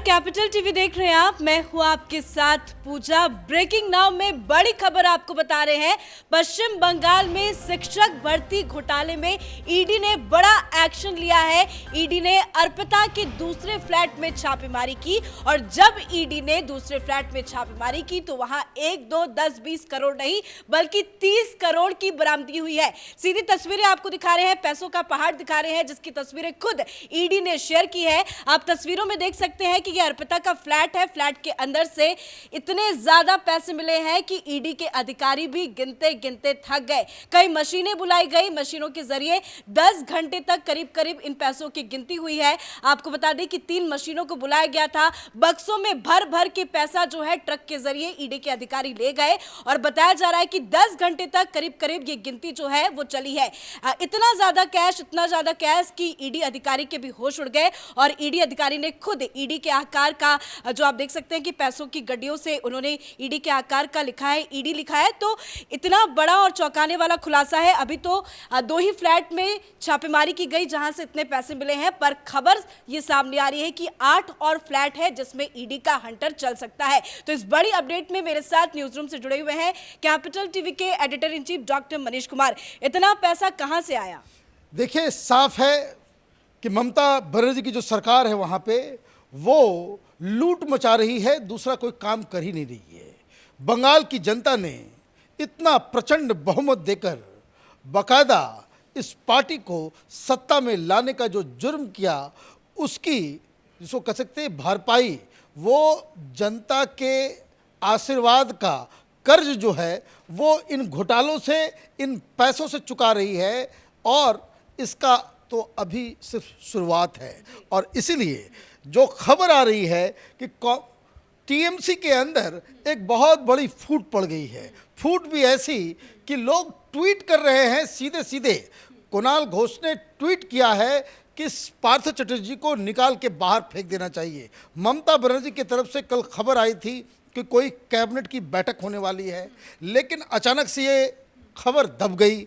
Capital TV देख रहे हैं आप। मैं हूं आपके साथ पूजा। ब्रेकिंग नाउ में बड़ी खबर आपको बता रहे हैं। पश्चिम बंगाल में शिक्षक भर्ती घोटाले में ईडी ने बड़ा एक्शन लिया है। ईडी ने अर्पिता के दूसरे फ्लैट में छापेमारी की और जब ईडी ने दूसरे फ्लैट में छापेमारी की तो वहां 1, 2, 10, 20 करोड़ नहीं बल्कि 30 करोड़ की बरामदगी हुई है। सीधी तस्वीरें आपको दिखा रहे हैं, पैसों का पहाड़ दिखा रहे हैं, जिसकी तस्वीरें खुद ईडी ने शेयर की है। आप तस्वीरों में देख सकते हैं कि यह अर्पिता का फ्लैट है। फ्लैट के अंदर से इतने ज्यादा पैसे मिले हैं कि ईडी के अधिकारी भी गिनते गिनते थक गए। कई मशीनें बुलाई गई, मशीनों के जरिए 10 घंटे तक करीब करीब इन पैसों की गिनती हुई है। आपको बता दें कि 3 मशीनों को बुलाया गया था। बक्सों में भर भर के पैसा जो है ट्रक के जरिए ईडी के अधिकारी ले गए और बताया जा रहा है कि 10 घंटे तक करीब करीब ये गिनती जो है वो चली है। इतना ज्यादा कैश कि ईडी अधिकारी के भी होश उड़ गए और ईडी अधिकारी ने खुद ईडी के आकार का, जो आप देख सकते हैं कि पैसों की गड्डियों से उन्होंने ईडी के आकार का लिखा है, ईडी लिखा है। तो इतना बड़ा और चौंकाने वाला खुलासा है। अभी तो 2 ही फ्लैट में छापेमारी की गई जहां से इतने पैसे मिले हैं, पर खबर ये सामने आ रही है कि 8 और फ्लैट है जिसमें ईडी का हंटर चल सकता है। तो इस बड़ी अपडेट में मेरे साथ न्यूज रूम से जुड़े हुए हैं कैपिटल टीवी के editor in chief doctor Manish Kumar. इतना पैसा कहां से आया? देखिए, साफ है कि ममता बनर्जी की जो सरकार है वहाँ पे वो लूट मचा रही है, दूसरा कोई काम कर ही नहीं रही है। बंगाल की जनता ने इतना प्रचंड बहुमत देकर बाकायदा इस पार्टी को सत्ता में लाने का जो जुर्म किया, उसकी जिसको कह सकते हैं भरपाई वो जनता के आशीर्वाद का कर्ज जो है वो इन घोटालों से, इन पैसों से चुका रही है। और इसका तो अभी सिर्फ शुरुआत है। और इसीलिए जो खबर आ रही है कि टीएमसी के अंदर एक बहुत बड़ी फूट पड़ गई है। फूट भी ऐसी कि लोग ट्वीट कर रहे हैं सीधे सीधे। कुणाल घोष ने ट्वीट किया है कि पार्थ चटर्जी को निकाल के बाहर फेंक देना चाहिए। ममता बनर्जी की तरफ से कल खबर आई थी कि कोई कैबिनेट की बैठक होने वाली है, लेकिन अचानक से ये खबर दब गई।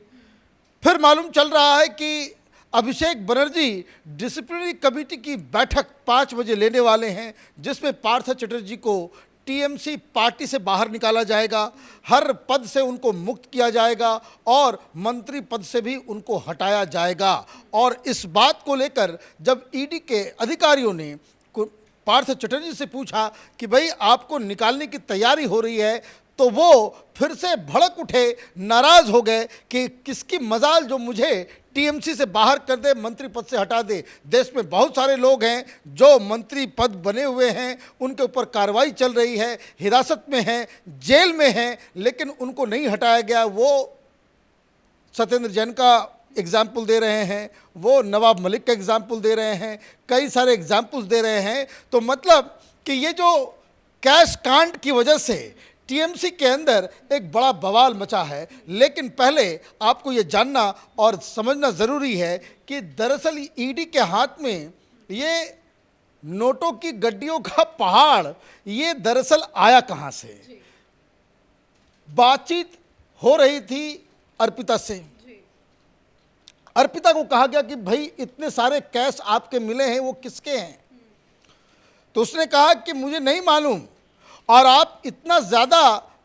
फिर मालूम चल रहा है कि अभिषेक बनर्जी डिसिप्लिनरी कमेटी की बैठक 5 बजे लेने वाले हैं, जिसमें पार्थ चटर्जी को टीएमसी पार्टी से बाहर निकाला जाएगा, हर पद से उनको मुक्त किया जाएगा और मंत्री पद से भी उनको हटाया जाएगा। और इस बात को लेकर जब ईडी के अधिकारियों ने पार्थ चटर्जी से पूछा कि भाई आपको निकालने की तैयारी हो रही है, तो वो फिर से भड़क उठे, नाराज हो गए कि किसकी मजाल जो मुझे टीएमसी से बाहर कर दे, मंत्री पद से हटा दे। देश में बहुत सारे लोग हैं जो मंत्री पद बने हुए हैं, उनके ऊपर कार्रवाई चल रही है, हिरासत में हैं, जेल में हैं, लेकिन उनको नहीं हटाया गया। वो सत्येंद्र जैन का एग्जाम्पल दे रहे हैं, वो नवाब मलिक का एग्जाम्पल दे रहे हैं, कई सारे एग्जाम्पल्स दे रहे हैं। तो मतलब कि ये जो कैश कांड की वजह से टीएमसी के अंदर एक बड़ा बवाल मचा है। लेकिन पहले आपको ये जानना और समझना ज़रूरी है कि दरअसल ईडी के हाथ में ये नोटों की गड्डियों का पहाड़ ये दरअसल आया कहाँ से। बातचीत हो रही थी अर्पिता से। अर्पिता को कहा गया कि भाई इतने सारे कैश आपके मिले हैं, वो किसके हैं? तो उसने कहा कि मुझे नहीं मालूम, और आप इतना ज़्यादा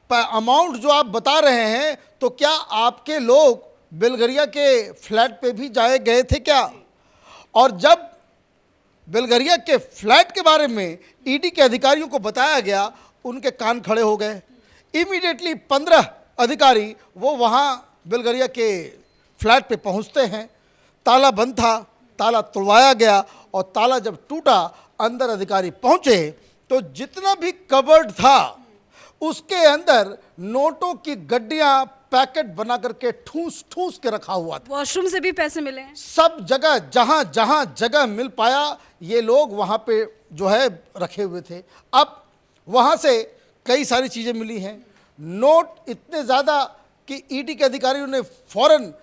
अमाउंट जो आप बता रहे हैं, तो क्या आपके लोग बेलगरिया के फ्लैट पे भी गए थे क्या? और जब बेलगरिया के फ्लैट के बारे में ईडी के अधिकारियों को बताया गया, उनके कान खड़े हो गए। इमीडिएटली 15 अधिकारी वो वहाँ बेलगरिया के फ्लैट पे पहुँचते हैं। ताला बंद था, ताला तोड़वाया गया और ताला जब टूटा, अंदर अधिकारी पहुँचे तो जितना भी कबर्ड था उसके अंदर नोटों की गड्डियां पैकेट बना करके ठूस ठूस के रखा हुआ था। वॉशरूम से भी पैसे मिले हैं। सब जगह जहां जहां जगह मिल पाया ये लोग वहां पे जो है रखे हुए थे। अब वहां से कई सारी चीजें मिली हैं। नोट इतने ज़्यादा कि ईडी के अधिकारियों ने फौरन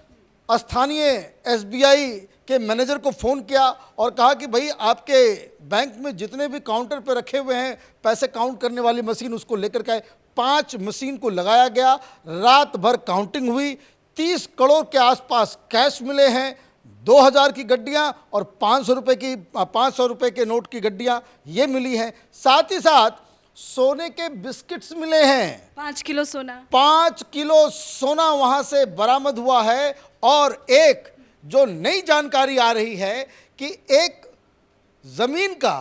स्थानीय एसबीआई के मैनेजर को फ़ोन किया और कहा कि भाई आपके बैंक में जितने भी काउंटर पे रखे हुए हैं पैसे काउंट करने वाली मशीन, उसको लेकर के 5 मशीन को लगाया गया। रात भर काउंटिंग हुई। 30 करोड़ के आसपास कैश मिले हैं, 2000 की गड्डियां और 500 रुपए के नोट की गड्डियां ये मिली हैं। साथ ही साथ सोने के बिस्किट्स मिले हैं। 5 किलो सोना। 5 किलो सोना वहां से बरामद हुआ है। और एक जो नई जानकारी आ रही है कि एक जमीन का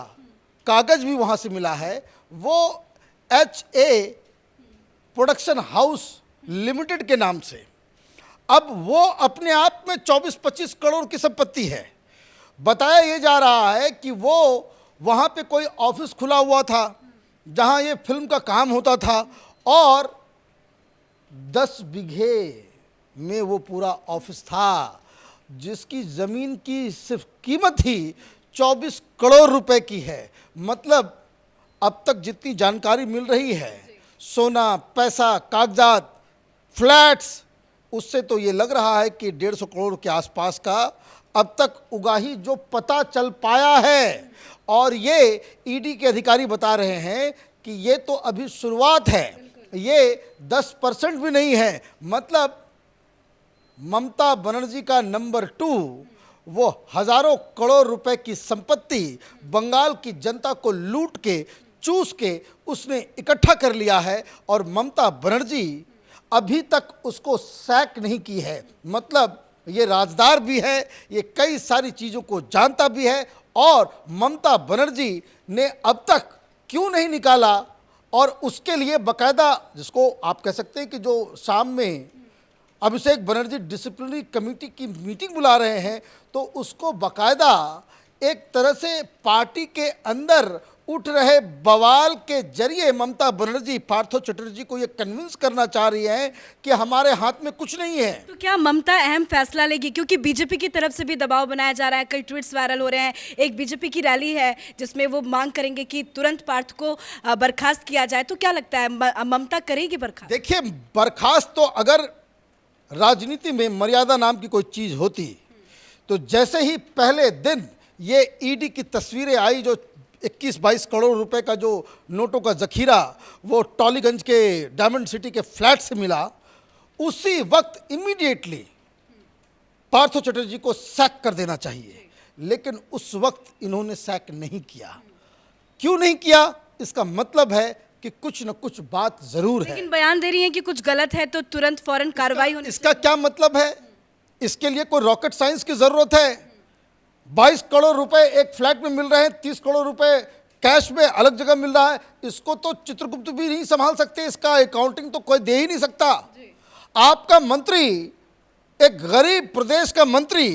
कागज भी वहां से मिला है। वो HA प्रोडक्शन हाउस लिमिटेड के नाम से। अब वो अपने आप में 24-25 करोड़ की संपत्ति है। बताया ये जा रहा है कि वो वहाँ पे कोई ऑफिस खुला हुआ था जहाँ ये फिल्म का काम होता था, और 10 बीघे में वो पूरा ऑफिस था, जिसकी ज़मीन की सिर्फ कीमत ही 24 करोड़ रुपए की है। मतलब अब तक जितनी जानकारी मिल रही है, सोना, पैसा, कागजात, फ्लैट्स, उससे तो ये लग रहा है कि 150 करोड़ के आसपास का अब तक उगाही जो पता चल पाया है। और ये ईडी के अधिकारी बता रहे हैं कि ये तो अभी शुरुआत है, ये 10% भी नहीं है। मतलब ममता बनर्जी का नंबर 2 वो हजारों करोड़ रुपए की संपत्ति बंगाल की जनता को लूट के, चूस के उसने इकट्ठा कर लिया है। और ममता बनर्जी अभी तक उसको सैक नहीं की है। मतलब ये राजदार भी है, ये कई सारी चीज़ों को जानता भी है। और ममता बनर्जी ने अब तक क्यों नहीं निकाला, और उसके लिए बकायदा, जिसको आप कह सकते हैं कि जो शाम में अभिषेक बनर्जी डिसिप्लिनरी कमेटी की मीटिंग बुला रहे हैं, तो उसको बकायदा एक तरह से पार्टी के अंदर उठ रहे बवाल के जरिए ममता बनर्जी पार्थो चटर्जी को ये कन्विंस करना चाह रही है कि हमारे हाथ में कुछ नहीं है। तो क्या ममता अहम फैसला लेगी? क्योंकि बीजेपी की तरफ से भी दबाव बनाया जा रहा है, कई ट्वीट्स वायरल हो रहे हैं। एक बीजेपी की रैली है जिसमें वो मांग करेंगे कि तुरंत पार्थ को बर्खास्त किया जाए। तो क्या लगता है ममता करेगी बर्खास्त? देखिए, बर्खास्त तो अगर राजनीति में मर्यादा नाम की कोई चीज़ होती तो जैसे ही पहले दिन ये ईडी की तस्वीरें आई, जो 21-22 करोड़ रुपए का जो नोटों का जखीरा वो टॉलीगंज के डायमंड सिटी के फ्लैट से मिला, उसी वक्त इमीडिएटली पार्थो चटर्जी को सैक कर देना चाहिए। लेकिन उस वक्त इन्होंने सैक नहीं किया। क्यों नहीं किया? इसका मतलब है कि कुछ न कुछ बात जरूर है। लेकिन बयान दे रही हैं कि कुछ गलत है तो तुरंत फौरन कार्रवाई होनी। इसका क्या मतलब है? इसके लिए कोई रॉकेट साइंस की जरूरत है? 22 करोड़ रुपए एक फ्लैट में मिल रहे हैं, 30 करोड़ रुपए कैश में अलग जगह मिल रहा है। इसको तो चित्रगुप्त भी नहीं संभाल सकते, इसका अकाउंटिंग तो कोई दे ही नहीं सकता। आपका मंत्री, एक गरीब प्रदेश का मंत्री,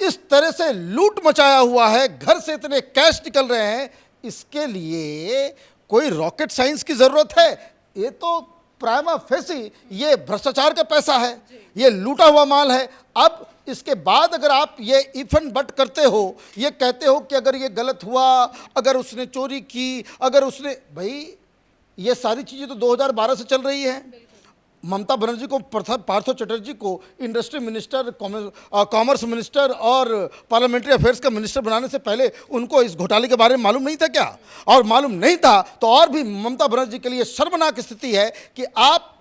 इस तरह से लूट मचाया हुआ है, घर से इतने कैश निकल रहे हैं, इसके लिए कोई रॉकेट साइंस की जरूरत है? ये तो प्राइमा फेसी ये भ्रष्टाचार का पैसा है, ये लूटा हुआ माल है। अब इसके बाद अगर आप ये इफ एंड बट करते हो, ये कहते हो कि अगर ये गलत हुआ, अगर उसने चोरी की, अगर उसने, भाई ये सारी चीज़ें तो 2012 से चल रही हैं। ममता बनर्जी को, पार्थो चटर्जी को इंडस्ट्री मिनिस्टर, कॉमर्स मिनिस्टर और पार्लियामेंट्री अफेयर्स का मिनिस्टर बनाने से पहले उनको इस घोटाले के बारे में मालूम नहीं था क्या? और मालूम नहीं था तो और भी ममता बनर्जी के लिए शर्मनाक स्थिति है कि आप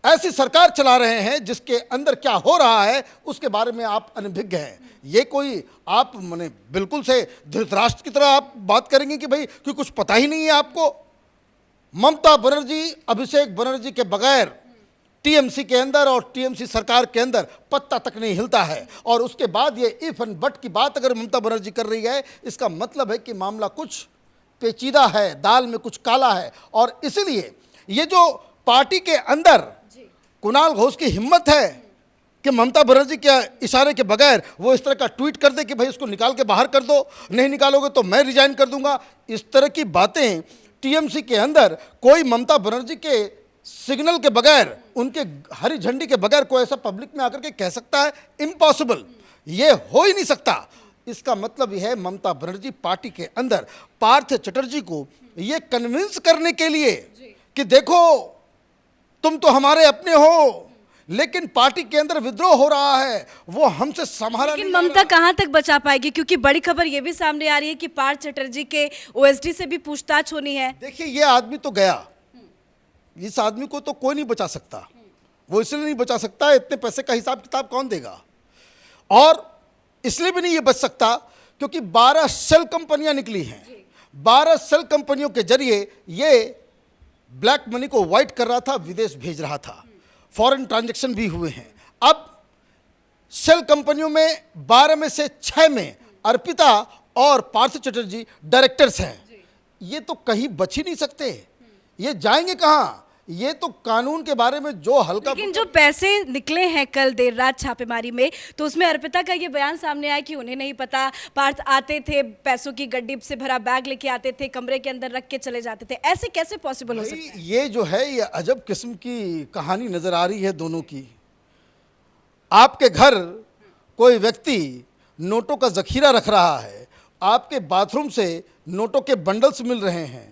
ऐसी सरकार चला रहे हैं जिसके अंदर क्या हो रहा है उसके बारे में आप अनभिज्ञ हैं। ये कोई आप माने बिल्कुल से धृतराष्ट्र की तरह आप बात करेंगे कि भाई कि कुछ पता ही नहीं है आपको। ममता बनर्जी अभिषेक बनर्जी के बगैर टीएमसी के अंदर और टीएमसी सरकार के अंदर पत्ता तक नहीं हिलता है। और उसके बाद ये इफ एंड बट की बात अगर ममता बनर्जी कर रही है, इसका मतलब है कि मामला कुछ पेचीदा है, दाल में कुछ काला है। और इसलिए ये जो पार्टी के अंदर कुणाल घोष की हिम्मत है कि ममता बनर्जी के इशारे के बगैर वो इस तरह का ट्वीट कर दे कि भाई उसको निकाल के बाहर कर दो, नहीं निकालोगे तो मैं रिजाइन कर दूंगा, इस तरह की बातें टीएमसी के अंदर कोई ममता बनर्जी के सिग्नल के बगैर, उनके हरी झंडी के बगैर कोई ऐसा पब्लिक में आकर के कह सकता है? इम्पॉसिबल, ये हो ही नहीं सकता। इसका मतलब यह है ममता बनर्जी पार्टी के अंदर पार्थ चटर्जी को ये कन्विंस करने के लिए कि देखो तुम तो हमारे अपने हो, लेकिन पार्टी के अंदर विद्रोह हो रहा है, वो हमसे संभाला नहीं। लेकिन ममता कहां तक बचा पाएगी? क्योंकि बड़ी खबर ये भी सामने आ रही है कि पार्थ चटर्जी के ओएसडी से भी पूछताछ होनी है। देखिए, ये आदमी तो गया, इस आदमी को तो कोई नहीं बचा सकता। वो इसलिए नहीं बचा सकता, इतने पैसे का हिसाब किताब कौन देगा? और इसलिए भी नहीं ये बच सकता क्योंकि 12 शेल कंपनियां निकली हैं। 12 शेल कंपनियों के जरिए ये ब्लैक मनी को वाइट कर रहा था, विदेश भेज रहा था, फॉरेन ट्रांजैक्शन भी हुए हैं। अब शेल कंपनियों में 12 में से 6 में अर्पिता और पार्थ चटर्जी डायरेक्टर्स हैं। ये तो कहीं बच ही नहीं सकते, ये जाएंगे कहाँ? ये तो कानून के बारे में जो हल्का, लेकिन जो पैसे निकले हैं कल देर रात छापेमारी में, तो उसमें अर्पिता का ये बयान सामने आया कि उन्हें नहीं पता, पार्थ आते थे, पैसों की गड्डी से भरा बैग लेके आते थे, कमरे के अंदर रख के चले जाते थे। ऐसे कैसे पॉसिबल हो सकता है? ये जो है ये अजब किस्म की कहानी नजर आ रही है दोनों की। आपके घर कोई व्यक्ति नोटों का जखीरा रख रहा है, आपके बाथरूम से नोटों के बंडल्स मिल रहे हैं,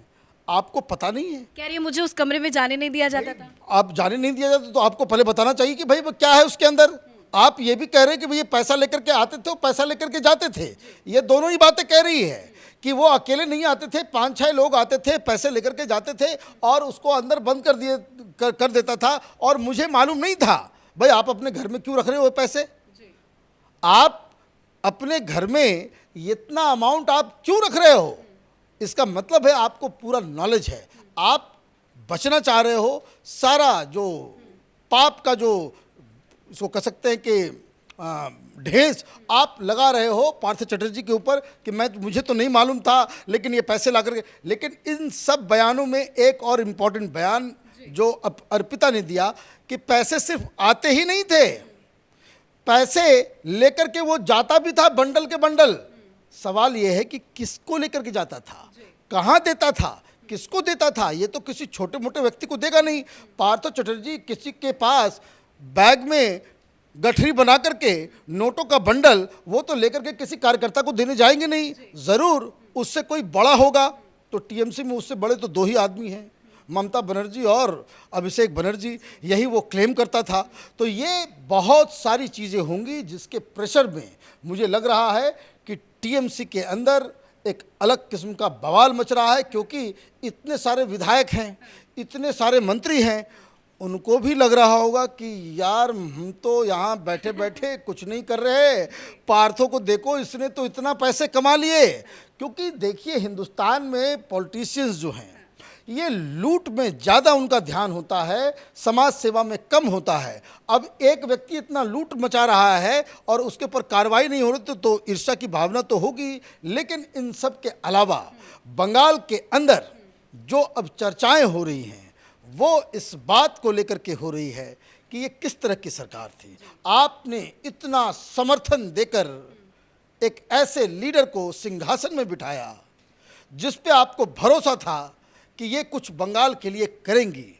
आपको पता नहीं है। कह रही है मुझे उस कमरे में जाने नहीं दिया जाता था। आप जाने नहीं दिया जाता तो आपको पहले बताना चाहिए कि भाई वो क्या है उसके अंदर। आप ये भी कह रहे हैं कि भाई ये पैसा लेकर के आते थे और पैसा लेकर के जाते थे। ये दोनों ही बातें कह रही है कि वो अकेले नहीं आते थे, 5-6 लोग आते थे, पैसे लेकर के जाते थे और उसको अंदर बंद कर देता था और मुझे मालूम नहीं था। भाई आप अपने घर में क्यों रख रहे हो पैसे? आप अपने घर में इतना अमाउंट आप क्यों रख रहे हो? इसका मतलब है आपको पूरा नॉलेज है, आप बचना चाह रहे हो। सारा जो पाप का जो इसको कह सकते हैं कि ढेस आप लगा रहे हो पार्थ चटर्जी के ऊपर कि मुझे तो नहीं मालूम था, लेकिन ये पैसे ला करके। लेकिन इन सब बयानों में एक और इम्पॉर्टेंट बयान जो अर्पिता ने दिया कि पैसे सिर्फ आते ही नहीं थे, पैसे लेकर के वो जाता भी था, बंडल के बंडल। सवाल ये है कि किसको लेकर के जाता था, कहाँ देता था, किसको देता था? ये तो किसी छोटे मोटे व्यक्ति को देगा नहीं। पार्थ चटर्जी किसी के पास बैग में गठरी बना करके नोटों का बंडल वो तो लेकर के किसी कार्यकर्ता को देने जाएंगे नहीं, ज़रूर उससे कोई बड़ा होगा। तो टीएमसी में उससे बड़े तो 2 ही आदमी हैं, ममता बनर्जी और अभिषेक बनर्जी, यही वो क्लेम करता था। तो ये बहुत सारी चीज़ें होंगी जिसके प्रेशर में मुझे लग रहा है कि टीएमसी के अंदर एक अलग किस्म का बवाल मच रहा है, क्योंकि इतने सारे विधायक हैं, इतने सारे मंत्री हैं, उनको भी लग रहा होगा कि यार हम तो यहाँ बैठे बैठे कुछ नहीं कर रहे, पार्थों को देखो इसने तो इतना पैसे कमा लिए। क्योंकि देखिए हिंदुस्तान में पॉलिटिशियंस जो हैं ये लूट में ज़्यादा उनका ध्यान होता है, समाज सेवा में कम होता है। अब एक व्यक्ति इतना लूट मचा रहा है और उसके ऊपर कार्रवाई नहीं हो रही तो ईर्ष्या की भावना तो होगी। लेकिन इन सब के अलावा बंगाल के अंदर जो अब चर्चाएं हो रही हैं वो इस बात को लेकर के हो रही है कि ये किस तरह की सरकार थी। आपने इतना समर्थन देकर एक ऐसे लीडर को सिंहासन में बिठाया जिस पे आपको भरोसा था कि ये कुछ बंगाल के लिए करेंगी।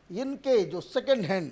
इनके जो सेकंड हैंड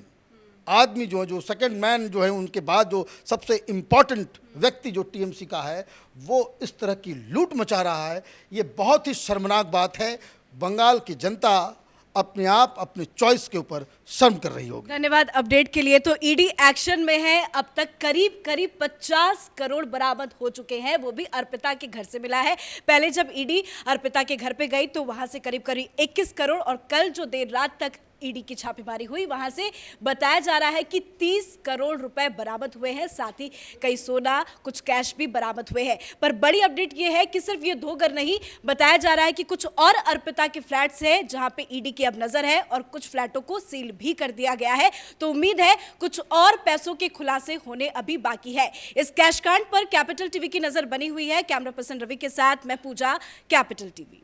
आदमी जो सेकंड मैन जो है, उनके बाद जो सबसे इम्पॉर्टेंट व्यक्ति जो टीएमसी का है वो इस तरह की लूट मचा रहा है। ये बहुत ही शर्मनाक बात है। बंगाल की जनता अपने आप अपने चॉइस के ऊपर शर्म कर रही होगी। धन्यवाद अपडेट के लिए। तो ईडी एक्शन में है, अब तक करीब 50 करोड़ बरामद हो चुके हैं, वो भी अर्पिता के घर से मिला है। पहले जब ईडी अर्पिता के घर पे गई तो वहां से करीब 21 करोड़ और कल जो देर रात तक ईडी की छापेमारी हुई वहां से बताया जा रहा है कि 30 करोड़ रुपए बरामद हुए हैं, साथ ही कई सोना, कुछ कैश भी बरामद हुए हैं। पर बड़ी अपडेट ये है कि सिर्फ ये 2 घर नहीं, बताया जा रहा है कि कुछ और अर्पिता के फ्लैट्स हैं जहां पे ईडी की अब नजर है और कुछ फ्लैटों को सील भी कर दिया गया है। तो उम्मीद है कुछ और पैसों के खुलासे होने अभी बाकी है। इस कैश कांड पर कैपिटल टीवी की नजर बनी हुई है। कैमरा पर्सन रवि के साथ मैं पूजा, कैपिटल टीवी।